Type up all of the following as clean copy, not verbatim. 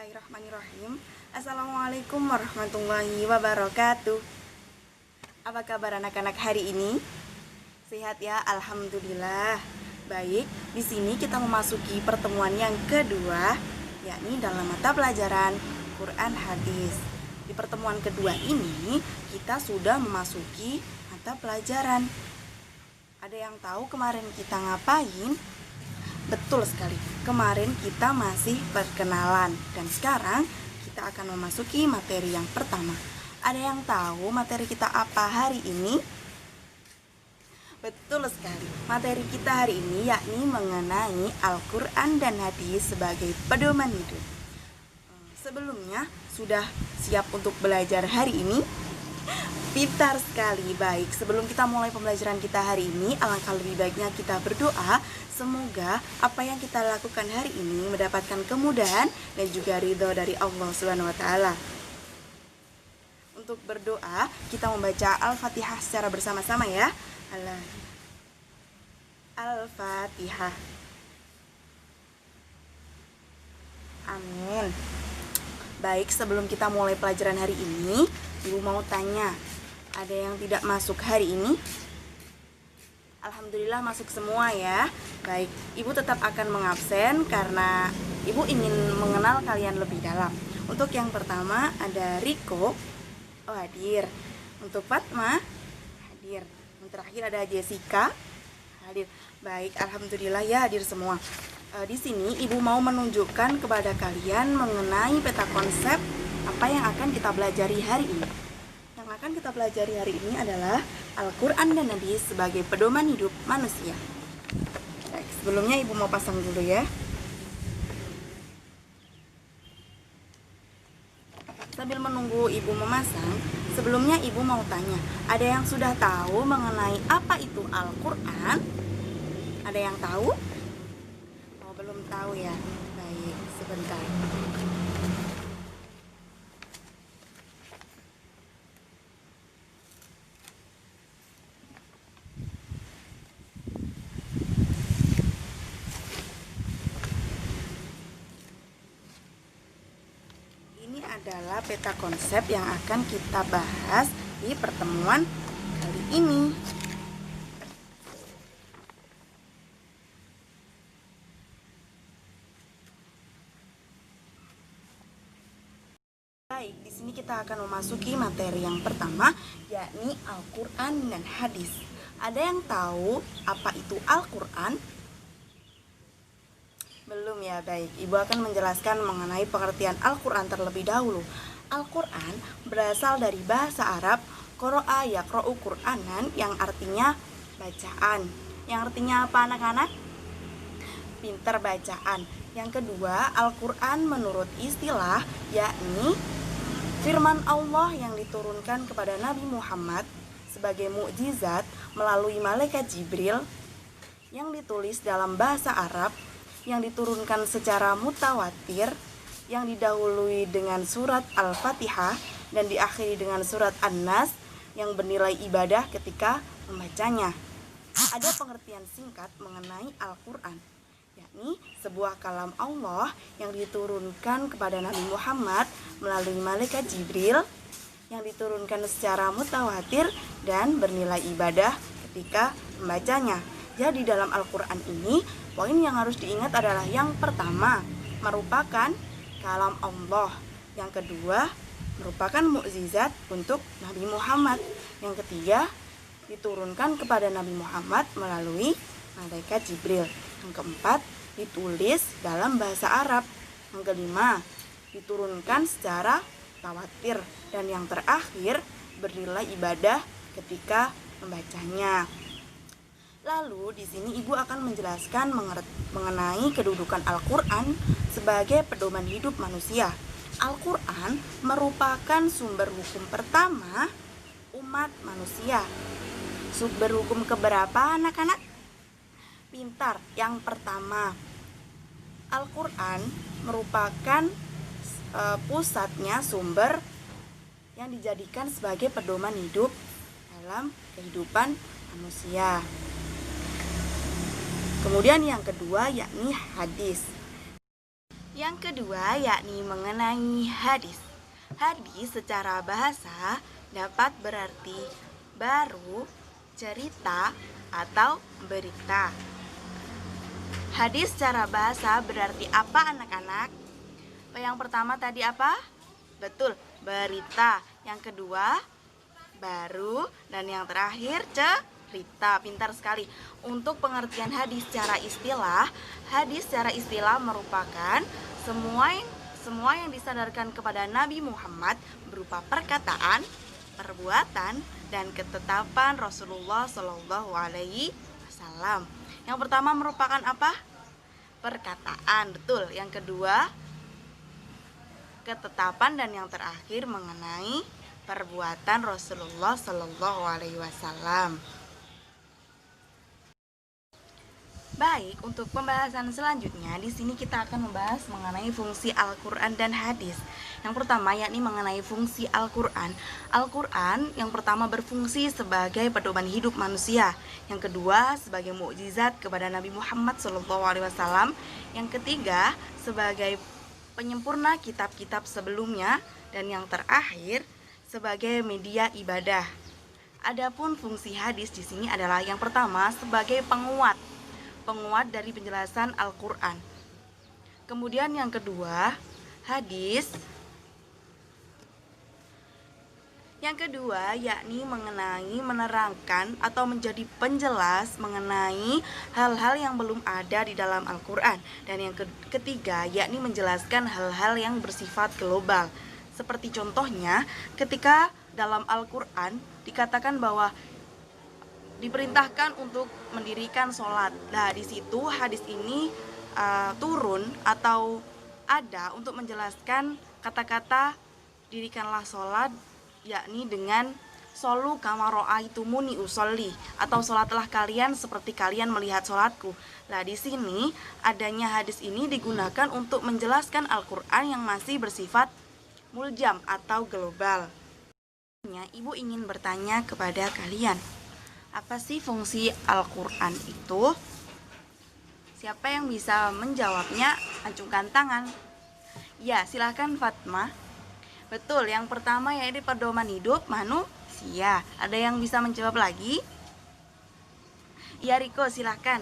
Bismillahirrahmanirrahim. Assalamualaikum warahmatullahi wabarakatuh. Apa kabar anak-anak hari ini? Sehat ya? Alhamdulillah. Baik, di sini kita memasuki pertemuan yang kedua, yakni dalam mata pelajaran Quran Hadis. Di pertemuan kedua ini kita sudah memasuki mata pelajaran. Ada yang tahu kemarin kita ngapain? Betul sekali, kemarin kita masih perkenalan dan sekarang kita akan memasuki materi yang pertama. Ada yang tahu materi kita apa hari ini? Betul sekali, materi kita hari ini yakni mengenai Al-Quran dan Hadis sebagai pedoman hidup. Sebelumnya, sudah siap untuk belajar hari ini? Pintar sekali. Baik, sebelum kita mulai pembelajaran kita hari ini, alangkah lebih baiknya kita berdoa. Semoga apa yang kita lakukan hari ini mendapatkan kemudahan dan juga ridho dari Allah Subhanahu wa Ta'ala. Untuk berdoa, kita membaca Al-Fatihah secara bersama-sama ya. Al-Fatihah. Amin. Baik, sebelum kita mulai pelajaran hari ini, Ibu mau tanya, ada yang tidak masuk hari ini? Alhamdulillah masuk semua ya. Baik, Ibu tetap akan mengabsen karena Ibu ingin mengenal kalian lebih dalam. Untuk yang pertama ada Riko, hadir. Untuk Fatma, hadir. Yang terakhir ada Jessica, hadir. Baik, alhamdulillah ya hadir semua. Di sini Ibu mau menunjukkan kepada kalian mengenai peta konsep apa yang akan kita pelajari hari ini. Yang akan kita pelajari hari ini adalah Al-Quran dan Hadis sebagai pedoman hidup manusia. Baik, sebelumnya Ibu mau pasang dulu ya. Sambil menunggu Ibu memasang, sebelumnya Ibu mau tanya, ada yang sudah tahu mengenai apa itu Al-Quran? Ada yang tahu? Oh, belum tahu ya. Baik, sebentar. Adalah peta konsep yang akan kita bahas di pertemuan kali ini. Baik, di sini kita akan memasuki materi yang pertama, yakni Al-Quran dan Hadis. Ada yang tahu apa itu Al-Quran? Belum ya, baik. Ibu akan menjelaskan mengenai pengertian Al-Quran terlebih dahulu. Al-Quran berasal dari bahasa Arab Qara'a yaqra'u Qur'anan yang artinya bacaan. Yang artinya apa anak-anak? Pintar bacaan. Yang kedua, Al-Quran menurut istilah yakni firman Allah yang diturunkan kepada Nabi Muhammad sebagai mukjizat melalui malaikat Jibril yang ditulis dalam bahasa Arab, yang diturunkan secara mutawatir, yang didahului dengan surat Al-Fatihah dan diakhiri dengan surat An-Nas yang bernilai ibadah ketika membacanya. Ada pengertian singkat mengenai Al-Quran, yakni sebuah kalam Allah yang diturunkan kepada Nabi Muhammad melalui malaikat Jibril, yang diturunkan secara mutawatir dan bernilai ibadah ketika membacanya. Jadi dalam Al-Quran ini, poin yang harus diingat adalah yang pertama, merupakan kalam Allah. Yang kedua, merupakan mukjizat untuk Nabi Muhammad. Yang ketiga, diturunkan kepada Nabi Muhammad melalui malaikat Jibril. Yang keempat, ditulis dalam bahasa Arab. Yang kelima, diturunkan secara tawatir. Dan yang terakhir, bernilai ibadah ketika membacanya. Lalu di sini Ibu akan menjelaskan mengenai kedudukan Al-Quran sebagai pedoman hidup manusia. Al-Quran merupakan sumber hukum pertama umat manusia. Sumber hukum keberapa anak-anak? Pintar, yang pertama. Al-Quran merupakan pusatnya sumber yang dijadikan sebagai pedoman hidup dalam kehidupan manusia. Kemudian yang kedua yakni hadis. Yang kedua yakni mengenai hadis. Hadis secara bahasa dapat berarti baru, cerita, atau berita. Hadis secara bahasa berarti apa anak-anak? Yang pertama tadi apa? Betul, berita. Yang kedua, baru. Dan yang terakhir, cerita. Pintar sekali. Untuk pengertian hadis secara istilah merupakan semua yang disandarkan kepada Nabi Muhammad berupa perkataan, perbuatan, dan ketetapan Rasulullah Shallallahu Alaihi Wasallam. Yang pertama merupakan apa? Perkataan, betul. Yang kedua, ketetapan, dan yang terakhir mengenai perbuatan Rasulullah Shallallahu Alaihi Wasallam. Baik, untuk pembahasan selanjutnya di sini kita akan membahas mengenai fungsi Al-Qur'an dan hadis. Yang pertama yakni mengenai fungsi Al-Qur'an. Al-Qur'an yang pertama berfungsi sebagai pedoman hidup manusia. Yang kedua sebagai mukjizat kepada Nabi Muhammad SAW. Yang ketiga sebagai penyempurna kitab-kitab sebelumnya, dan yang terakhir sebagai media ibadah. Adapun fungsi hadis di sini adalah yang pertama sebagai penguat dari penjelasan Al-Qur'an. Kemudian yang kedua, hadis. Yang kedua yakni mengenai menerangkan atau menjadi penjelas mengenai hal-hal yang belum ada di dalam Al-Qur'an. Dan yang ketiga yakni menjelaskan hal-hal yang bersifat global. Seperti contohnya ketika dalam Al-Qur'an dikatakan bahwa diperintahkan untuk mendirikan sholat. Nah, di situ hadis ini turun atau ada untuk menjelaskan kata-kata dirikanlah sholat, yakni dengan solu kama ro'aitumuni usolli, atau sholatlah kalian seperti kalian melihat sholatku. Nah, di sini adanya hadis ini digunakan untuk menjelaskan Al-Qur'an yang masih bersifat muljam atau global. Ibu ingin bertanya kepada kalian, apa sih fungsi Al-Qur'an itu? Siapa yang bisa menjawabnya? Acungkan tangan. Ya, silahkan Fatma. Betul, yang pertama yaitu pedoman hidup manusia. Ada yang bisa menjawab lagi? Ya, Riko, silahkan.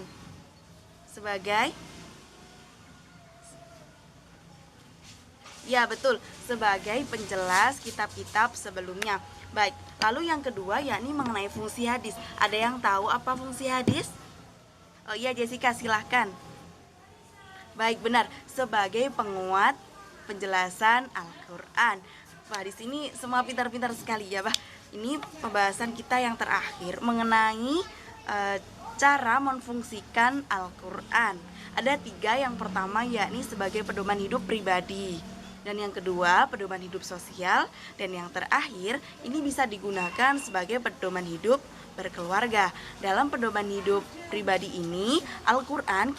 Ya, betul, sebagai penjelas kitab-kitab sebelumnya. Baik, lalu yang kedua yakni mengenai fungsi hadis. Ada yang tahu apa fungsi hadis? Oh iya, Jessica, silahkan. Baik, benar, sebagai penguat penjelasan Al-Qur'an. Wah, di sini semua pintar-pintar sekali ya, Bah. Ini pembahasan kita yang terakhir mengenai cara memfungsikan Al-Qur'an. Ada 3, yang pertama yakni sebagai pedoman hidup pribadi, dan yang kedua pedoman hidup sosial, dan yang terakhir ini bisa digunakan sebagai pedoman hidup berkeluarga. Dalam pedoman hidup pribadi ini, Al-Qur'an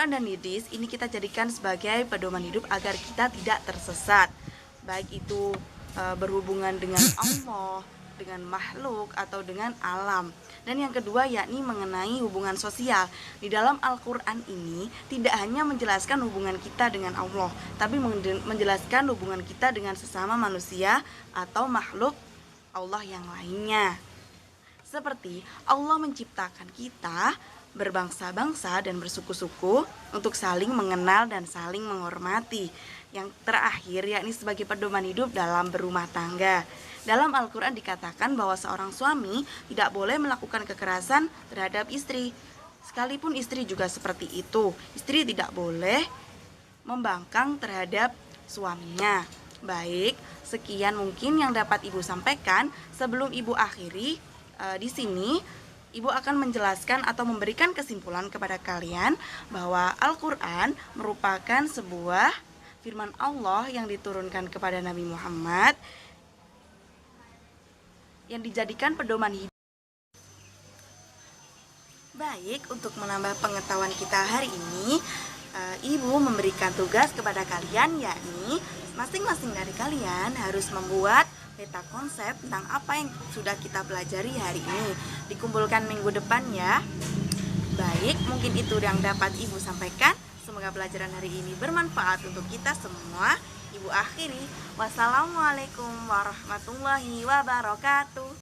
dan hadis ini kita jadikan sebagai pedoman hidup agar kita tidak tersesat, baik itu berhubungan dengan Allah, dengan makhluk, atau dengan alam. Dan yang kedua yakni mengenai hubungan sosial. Di dalam Al-Qur'an ini tidak hanya menjelaskan hubungan kita dengan Allah, tapi menjelaskan hubungan kita dengan sesama manusia atau makhluk Allah yang lainnya. Seperti Allah menciptakan kita berbangsa-bangsa dan bersuku-suku untuk saling mengenal dan saling menghormati. Yang terakhir yakni sebagai pedoman hidup dalam berumah tangga. Dalam Al-Qur'an dikatakan bahwa seorang suami tidak boleh melakukan kekerasan terhadap istri. Sekalipun istri juga seperti itu. Istri tidak boleh membangkang terhadap suaminya. Baik, sekian mungkin yang dapat Ibu sampaikan. Sebelum Ibu akhiri di sini, Ibu akan menjelaskan atau memberikan kesimpulan kepada kalian bahwa Al-Qur'an merupakan sebuah firman Allah yang diturunkan kepada Nabi Muhammad yang dijadikan pedoman hidup. Baik, untuk menambah pengetahuan kita hari ini, Ibu memberikan tugas kepada kalian, yakni masing-masing dari kalian harus membuat peta konsep tentang apa yang sudah kita pelajari hari ini. Dikumpulkan minggu depan ya. Baik, mungkin itu yang dapat Ibu sampaikan. Semoga pelajaran hari ini bermanfaat untuk kita semua. Ibu akhiri, wassalamualaikum warahmatullahi wabarakatuh.